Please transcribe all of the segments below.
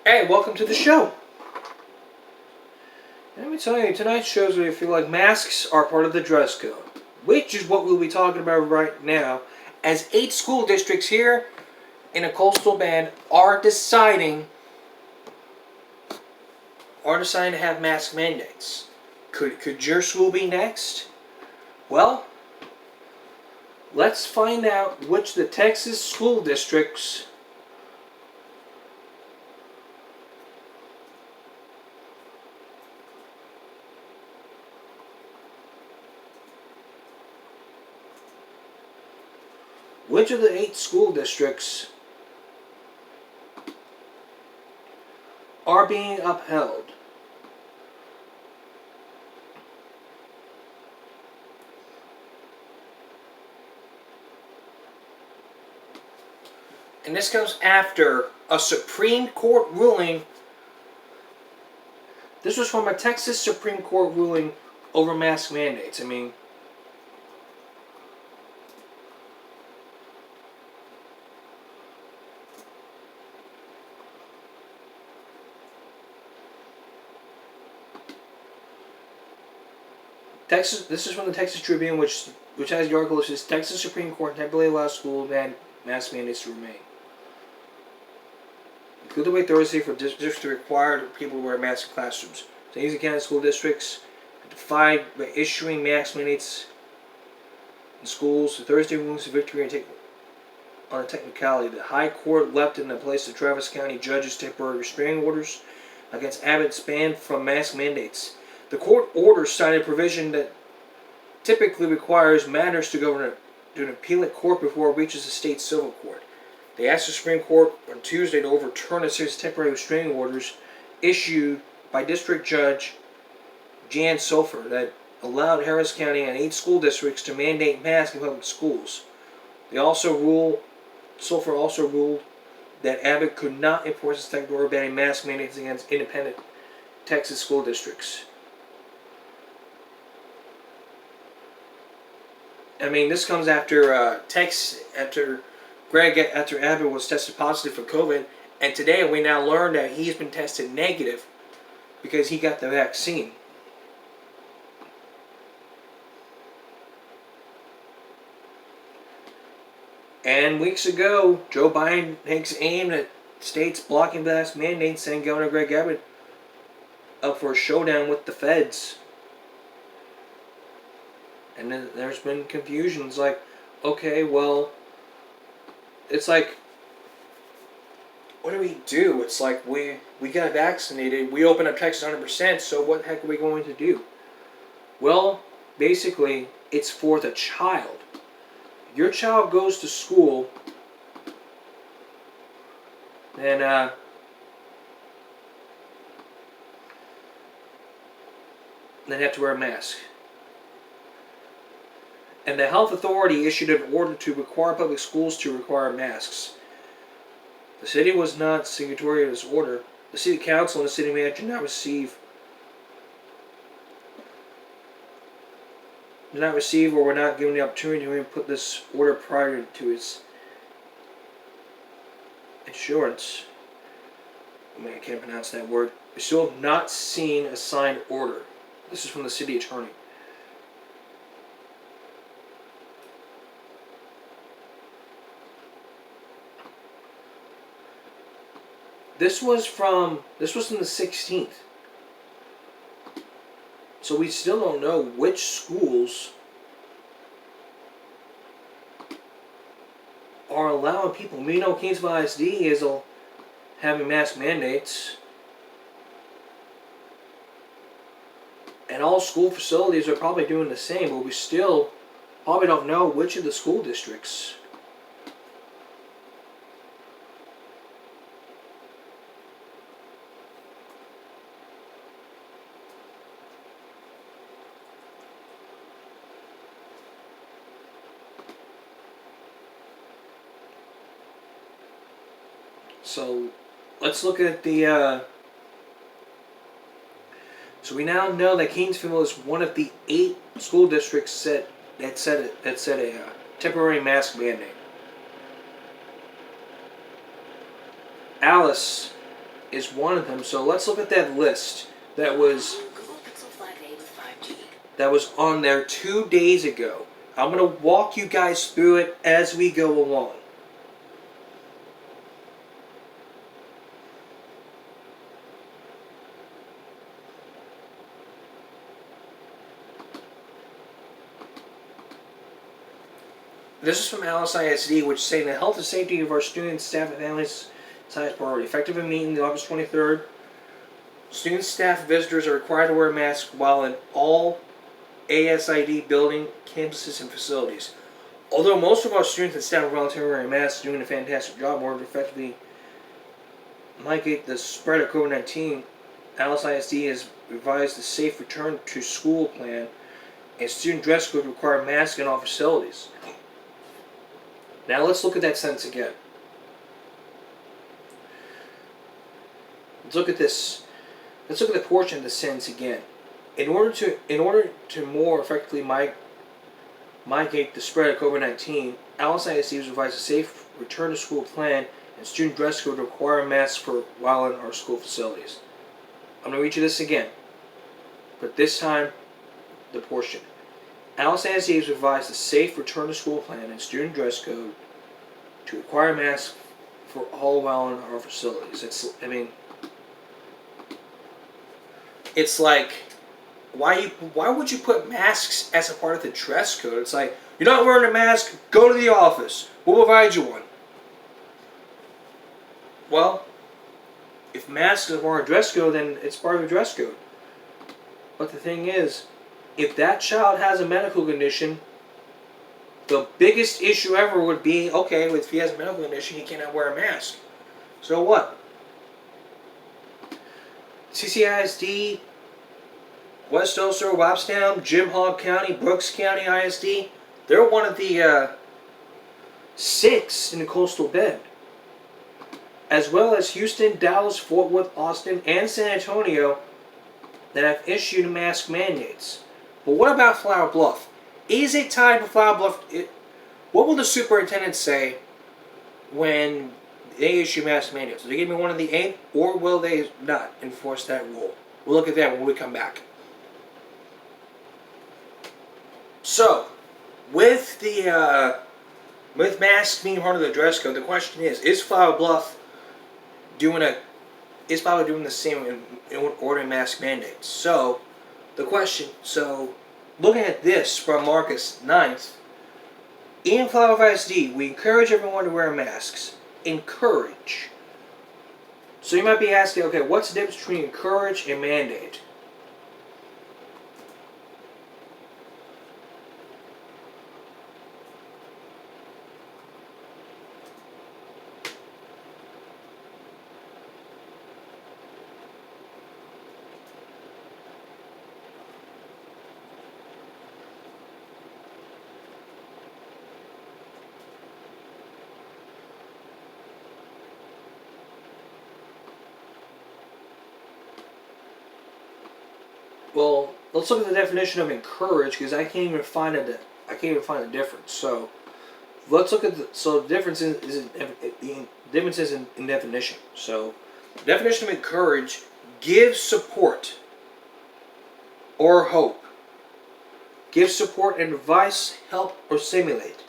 Hey, welcome to the show. Let me tell you, tonight's shows where I feel like masks are part of the dress code, which is what we'll be talking about right now, as 8 school districts here in a coastal band are deciding to have mask mandates. Could your school be next? Well, let's find out which the Texas school districts which of the 8 school districts are being upheld. And this comes after a Supreme Court ruling. This was from a Texas Supreme Court ruling over mask mandates. Texas. This is from the Texas Tribune, which has the article that says Texas Supreme Court temporarily allows school mask mandates to remain. Include the way Thursday for districts to require people to wear masks in classrooms. Tennessee County school districts have defied by issuing mask mandates in schools. The Thursday rulings of victory on a technicality. The High Court left in the place of Travis County judges temporary restraining orders against Abbott's ban from mask mandates. The court order cited a provision that typically requires matters to go to an appellate court before it reaches the state civil court. They asked the Supreme Court on Tuesday to overturn a series of temporary restraining orders issued by District Judge Jan Sulfer that allowed Harris County and 8 school districts to mandate masks in public schools. Sulfer also ruled that Abbott could not enforce its executive order banning mask mandates against independent Texas school districts. This comes after after Abbott was tested positive for COVID, and today we now learn that he's been tested negative because he got the vaccine. And weeks ago, Joe Biden takes aim at states blocking mask mandates, saying Governor Greg Abbott up for a showdown with the feds. And then there's been confusion. It's like, okay, well, it's like, what do we do? It's like we got vaccinated, we open up Texas 100%, so what the heck are we going to do? Well, basically, it's for the child. Your child goes to school, then they have to wear a mask. And the health authority issued an order to require public schools to require masks. The city was not signatory to this order. The city council and the city manager did not receive or were not given the opportunity to put this order prior to its insurance. I can't pronounce that word. We still have not seen a signed order. This is from the city attorney. This was from the 16th. So we still don't know which schools are allowing people. We know Kingsville ISD is having mask mandates. And all school facilities are probably doing the same, but we still probably don't know which of the school districts. So let's look at the. So we now know that Kingsville is one of the 8 school districts that set a temporary mask mandate. Alice is one of them. So let's look at that list that was on there 2 days ago. I'm going to walk you guys through it as we go along. This is from Alice ISD, which is saying the health and safety of our students, staff, and families is highest priority. Effective immediately August 23rd, students, staff, visitors are required to wear masks while in all ASID building, campuses, and facilities. Although most of our students and staff are voluntarily wearing masks, doing a fantastic job in order to effectively mitigate the spread of COVID-19, Alice ISD has revised the safe return to school plan, and student dress code require masks in all facilities. Now let's look at that sentence again. Let's look at this. Let's look at the portion of the sentence again. In order to more effectively mitigate the spread of COVID-19, Alice ISD has revised a safe return to school plan and student dress code to require masks while in our school facilities. I'm going to read you this again, but this time the portion. Alice ISD has revised the safe return to school plan and student dress code to require masks for all while in our facilities. It's like, why would you put masks as a part of the dress code? It's like, you're not wearing a mask, go to the office. We'll provide you one. Well, if masks are part of dress code, then it's part of the dress code. But the thing is, if that child has a medical condition, the biggest issue ever would be, okay, if he has a medical condition, he cannot wear a mask. So what? CCISD, West Ulster, Wapstown, Jim Hogg County, Brooks County ISD, they're one of the 6 in the coastal bend. As well as Houston, Dallas, Fort Worth, Austin, and San Antonio that have issued mask mandates. But what about Flower Bluff? Is it time for Flower Bluff? What will the superintendent say when they issue mask mandates? Will they give me one of the 8, or will they not enforce that rule? We'll look at that when we come back. So, with masks being part of the dress code, the question is Flower Bluff doing the same in ordering mask mandates? So, looking at this from Marcus 9th, in Flower Bluff ISD, we encourage everyone to wear masks. Encourage. So you might be asking, okay, what's the difference between encourage and mandate? Well, let's look at the definition of encourage, because I can't even find a difference. So let's look at the difference is in definition. So the definition of encourage: give support or hope. Give support and advice, help, or stimulate.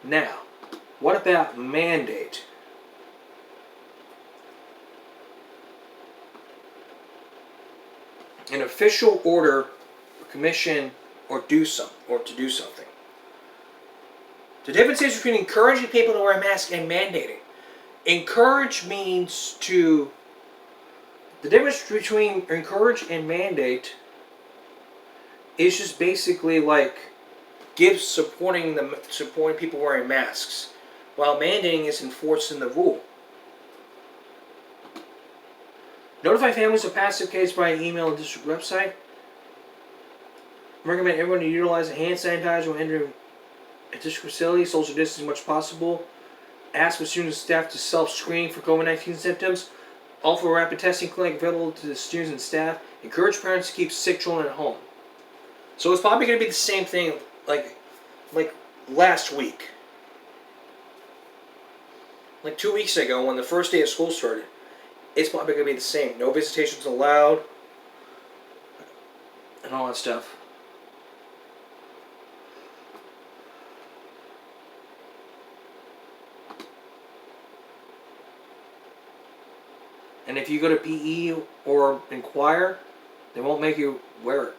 Now, what about mandate? An official order, commission, or to do something. The difference is between encouraging people to wear a mask and mandating. Encourage means to. The difference between encourage and mandate is just basically like supporting people wearing masks, while mandating is enforcing the rule. Notify families of passive cases by email and district website. Recommend everyone to utilize a hand sanitizer when entering a district facility, social distancing as much as possible. Ask for students and staff to self-screen for COVID-19 symptoms. Offer a rapid testing clinic available to the students and staff. Encourage parents to keep sick children at home. So it's probably going to be the same thing like last week. Like 2 weeks ago when the first day of school started. it's probably going to be the same. No visitations allowed, and all that stuff. And if you go to PE or inquire, they won't make you wear it.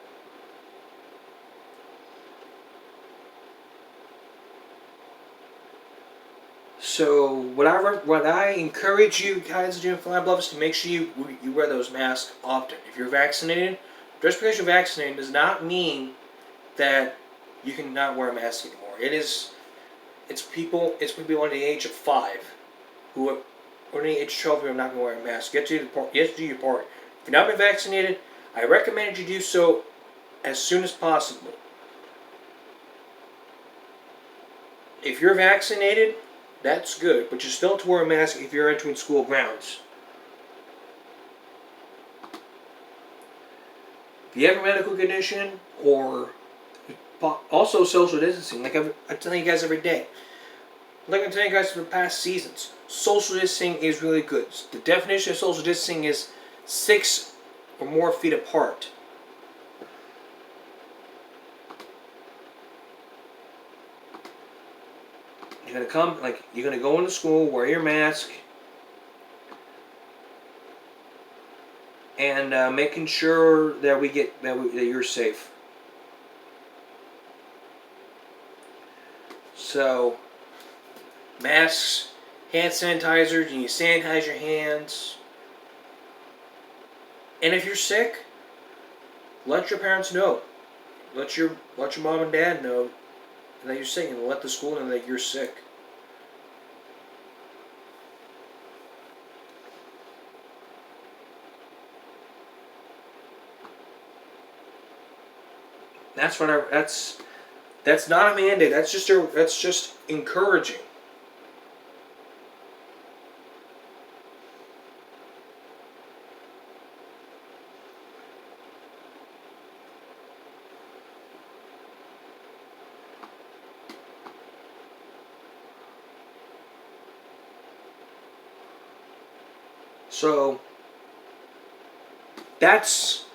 So what I encourage you guys to do in Flying Bluff is to make sure you wear those masks often. If you're vaccinated, just because you're vaccinated does not mean that you can not wear a mask anymore. It's people under the age of 5 who are under the age of 12 who are not going to wear a mask. You have to do your part. If you've not been vaccinated, I recommend you do so as soon as possible. If you're vaccinated, that's good, but you still have to wear a mask if you're entering school grounds. If you have a medical condition, or also social distancing, like I'm telling you guys every day. Like I'm telling you guys for the past seasons, social distancing is really good. The definition of social distancing is 6 or more feet apart. You're gonna go into school, wear your mask, and making sure that that you're safe. So, masks, hand sanitizers, you need to sanitize your hands. And if you're sick, let your parents know. Let your mom and dad know that you're sick, and let the school know that you're sick. That's not a mandate. That's just encouraging. So that's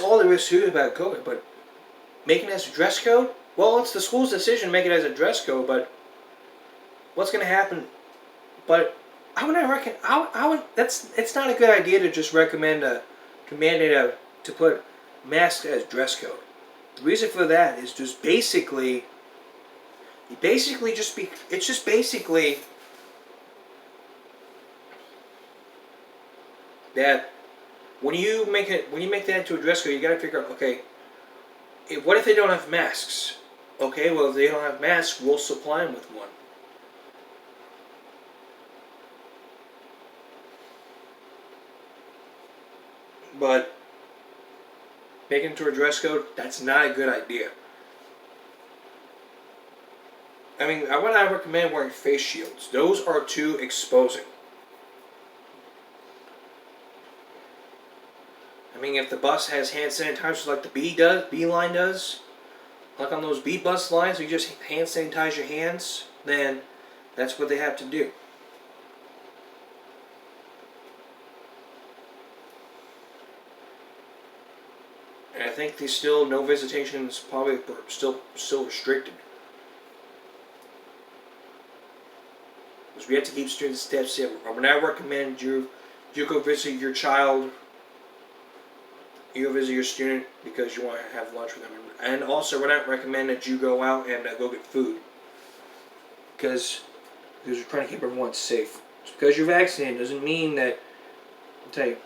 all there is to it about COVID. But making it as a dress code, well, it's the school's decision to make it as a dress code. But what's going to happen? But I would it's not a good idea to just recommend to mandate to put masks as dress code. The reason for that is just basically that when you make that into a dress code, you got to figure out, okay, what if they don't have masks? Okay, well, if they don't have masks, we'll supply them with one. But making it into a dress code, that's not a good idea. I mean, I would not recommend wearing face shields. Those are too exposing. I mean, if the bus has hand sanitizer like the B line does, like on those B bus lines, you just hand sanitize your hands, then that's what they have to do. And I think no visitation is probably still restricted. Because we have to keep students steps safe. I would not recommend you go visit your child. You go visit your student because you want to have lunch with them. And also, we're not recommend that you go out and go get food. Because we're trying to keep everyone safe. Just because you're vaccinated doesn't mean that, I'll tell you,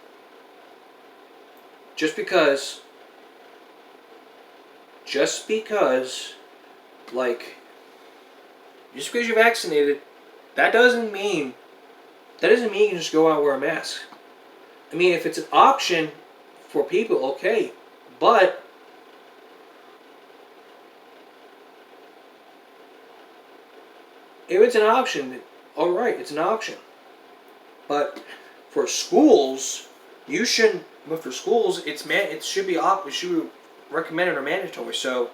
just because you're vaccinated, that doesn't mean you can just go out and wear a mask. I mean, if it's an option for people, okay, but if it's an option, all right, it's an option. But for schools, you shouldn't. But for schools, it should be recommended or mandatory. So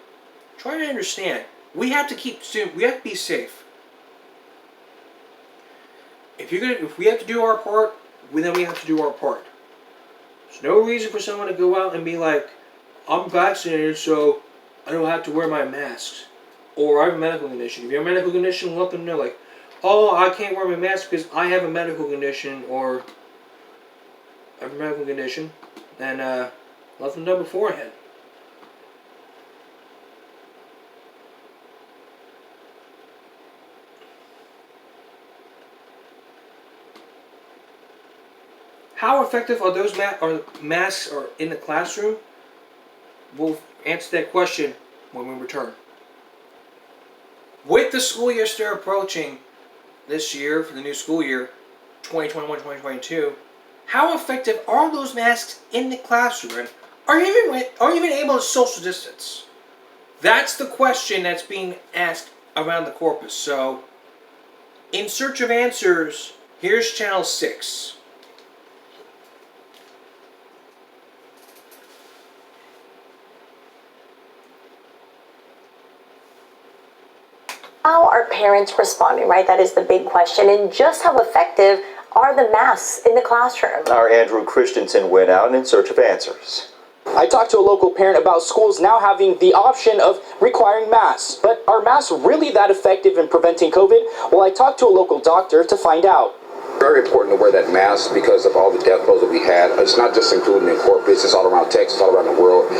try to understand. We have to be safe. If we have to do our part, then we have to do our part. There's no reason for someone to go out and be like, I'm vaccinated, so I don't have to wear my masks. Or I have a medical condition. If you have a medical condition, let them know, like, oh, I can't wear my mask because I have a medical condition, or I have a medical condition, and let them know beforehand. How effective are those masks are in the classroom? We'll answer that question when we return. With the school year still approaching this year, for the new school year, 2021-2022, how effective are those masks in the classroom? And are you even able to social distance? That's the question that's being asked around the corpus. So, in search of answers, here's Channel 6. How are parents responding, right? That is the big question. And just how effective are the masks in the classroom? Our Andrew Christensen went out in search of answers. I talked to a local parent about schools now having the option of requiring masks. But are masks really that effective in preventing COVID? Well, I talked to a local doctor to find out. Very important to wear that mask because of all the death tolls that we had. It's not just including in Corpus, it's all around Texas, all around the world.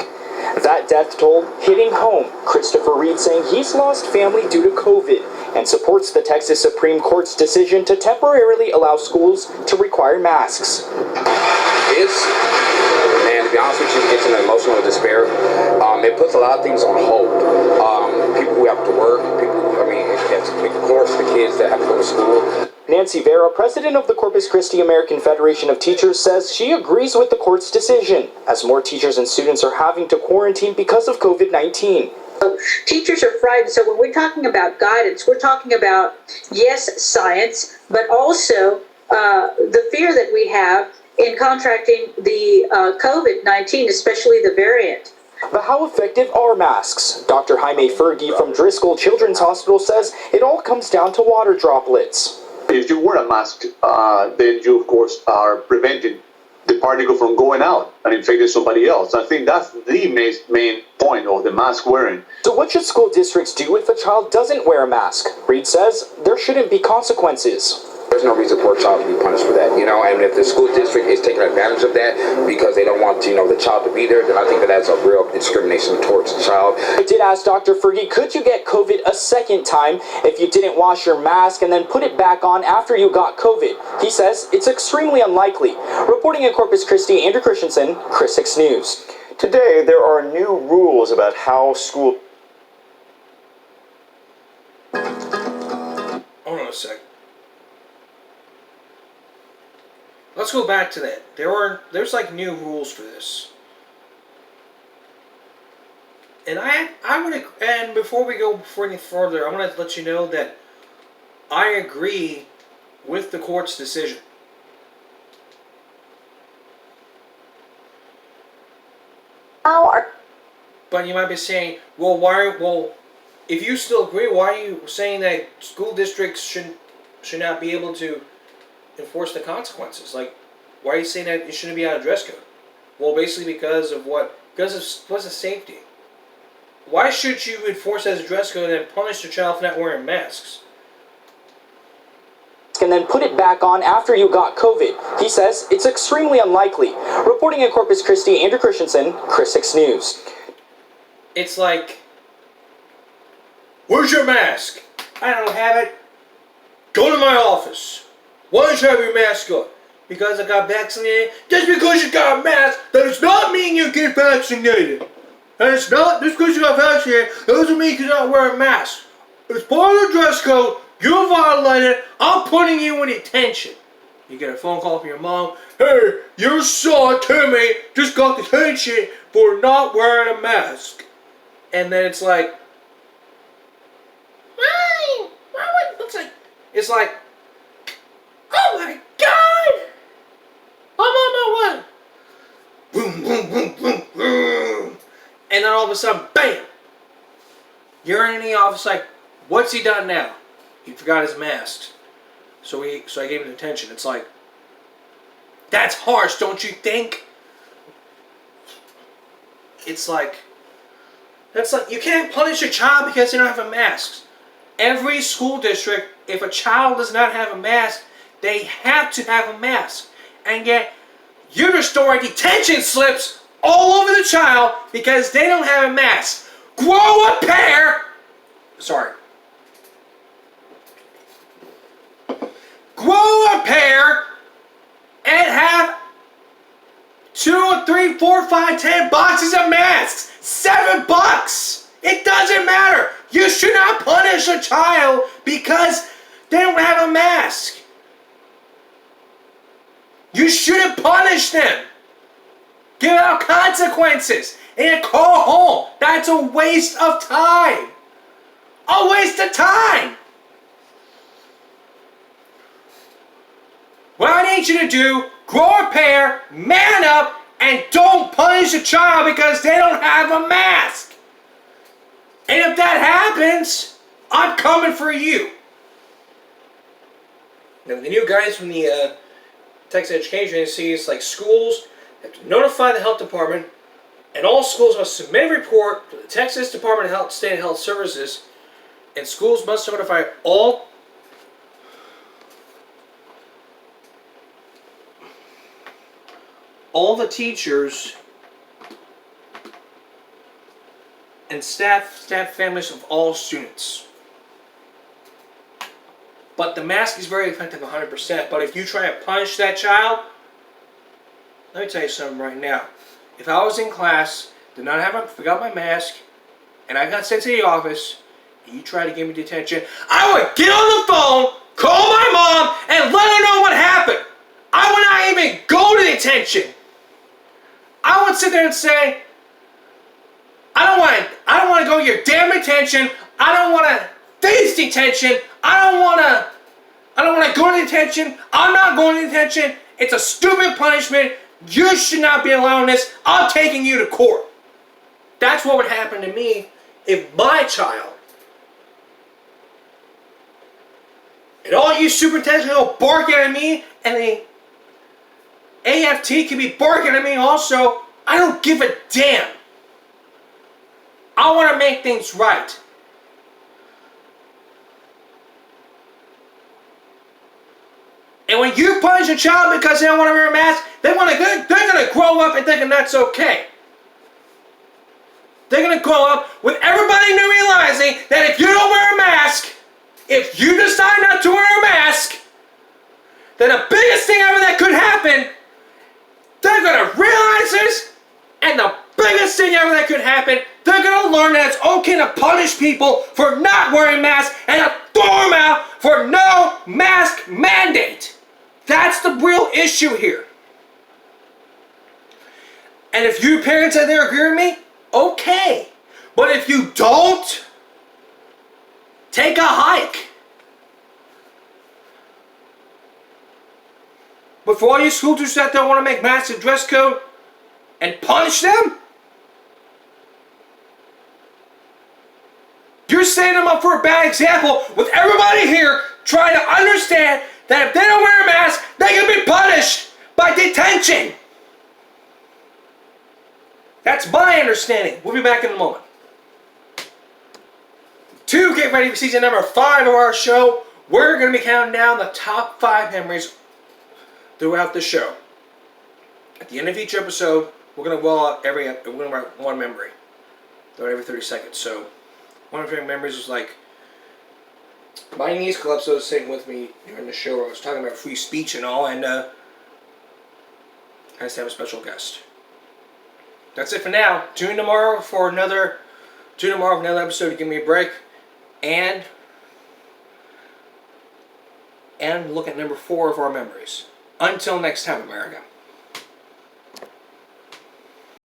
That death toll hitting home. Christopher Reed saying he's lost family due to COVID and supports the Texas Supreme Court's decision to temporarily allow schools to require masks. Man, to be honest with you, it's an emotional despair. It puts a lot of things on hold. People who have to work, of course, the kids that have to go to school. Nancy Vera, president of the Corpus Christi American Federation of Teachers, says she agrees with the court's decision, as more teachers and students are having to quarantine because of COVID-19. Teachers are frightened, so when we're talking about guidance, we're talking about, yes, science, but also the fear that we have in contracting the COVID-19, especially the variant. But how effective are masks? Dr. Jaime Fergie from Driscoll Children's Hospital says it all comes down to water droplets. If you wear a mask, then you, of course, are preventing the particle from going out and infecting somebody else. I think that's the main point of the mask wearing. So what should school districts do if a child doesn't wear a mask? Reed says there shouldn't be consequences. There's no reason for a child to be punished for that, and if the school district is taking advantage of that because they don't want, the child to be there, then I think that's a real discrimination towards the child. I did ask Dr. Fergie, could you get COVID a second time if you didn't wash your mask and then put it back on after you got COVID? He says it's extremely unlikely. Reporting in Corpus Christi, Andrew Christensen, Chris 6 News. Today, there are new rules about how school... Hold on a sec. Let's go back to that. There's like new rules for this. And before we go any further, I want to let you know that I agree with the court's decision. But you might be saying, if you still agree, why are you saying that school districts should not be able to enforce the consequences? Like, why are you saying that it shouldn't be on a dress code? Well, basically because of safety. Why should you enforce as a dress code and punish the child for not wearing masks? And then put it back on after you got COVID. He says it's extremely unlikely. Reporting in Corpus Christi, Andrew Christensen, Chris 6 News. It's like, where's your mask? I don't have it. Go to my office. Why don't you have your mask on? Because I got vaccinated? Just because you got a mask, that does not mean you get vaccinated. And it's not just because you got vaccinated, that doesn't mean you're not wearing a mask. It's part of the dress code. You violated it. I'm putting you in detention. You get a phone call from your mom. Hey, your son Timmy just got detention for not wearing a mask. And then it's like, why? It's like, oh my God! I'm on my way. Boom, boom, boom, boom, boom. And then all of a sudden, bam! You're in the office like, what's he done now? He forgot his mask. So I gave him detention. It's like, That's harsh, don't you think? It's like, that's like, you can't punish a child because they don't have a mask. Every school district, if a child does not have a mask, they have to have a mask. And yet, you're destroying detention slips all over the child because they don't have a mask. Grow a pair! Sorry. Grow a pair and have 2, 3, 4, 5, 10 boxes of masks. $7. It doesn't matter. You should not punish a child because they don't have a mask. You shouldn't punish them. Give out consequences and call home. That's a waste of time. A waste of time. What I need you to do, grow a pair, man up, and don't punish a child because they don't have a mask. And if that happens, I'm coming for you. Now, the new guidance from the Texas Education Agency is like schools have to notify the health department, and all schools must submit a report to the Texas Department of Health, State Health Services, and schools must notify all the teachers and staff families of all students. But the mask is very effective 100%. But if you try to punish that child, let me tell you something right now. If I was in class, forgot my mask, and I got sent to the office, and you try to give me detention, I would get on the phone, call my mom, and let her know what happened. I would not even go to detention. I would sit there and say, I don't want to go to your damn detention. I don't want to face detention. I don't want to go to detention. I'm not going to detention. It's a stupid punishment. You should not be allowing this. I'm taking you to court. That's what would happen to me if my child, and all you superintendents will bark at me, and the AFT can be barking at me also. I don't give a damn. I want to make things right. And when you punish a child because they don't want to wear a mask, they're going to grow up and thinking that's okay. They're going to grow up with everybody realizing that if you don't wear a mask, if you decide not to wear a mask, then the biggest thing ever that could happen, they're going to realize this, and the biggest thing ever that could happen, they're going to learn that it's okay to punish people for not wearing masks and to throw them out for no mask mandate. That's the real issue here. And if you parents out there agree with me, okay. But if you don't, take a hike. But for all you school teachers out there want to make masks a dress code and punish them, you're setting them up for a bad example with everybody here trying to understand that if they don't wear a mask, they can be punished by detention. That's my understanding. We'll be back in a moment. To get ready for season number 5 of our show, we're going to be counting down the top 5 memories throughout the show. At the end of each episode, we're going to write one memory. Do it every 30 seconds. So, one of my favorite memories was like my niece Calypso was sitting with me during the show where I was talking about free speech and all, and I just have a special guest. That's it for now. Tune in tomorrow for another episode to give me a break, and look at number 4 of our memories. Until next time, America.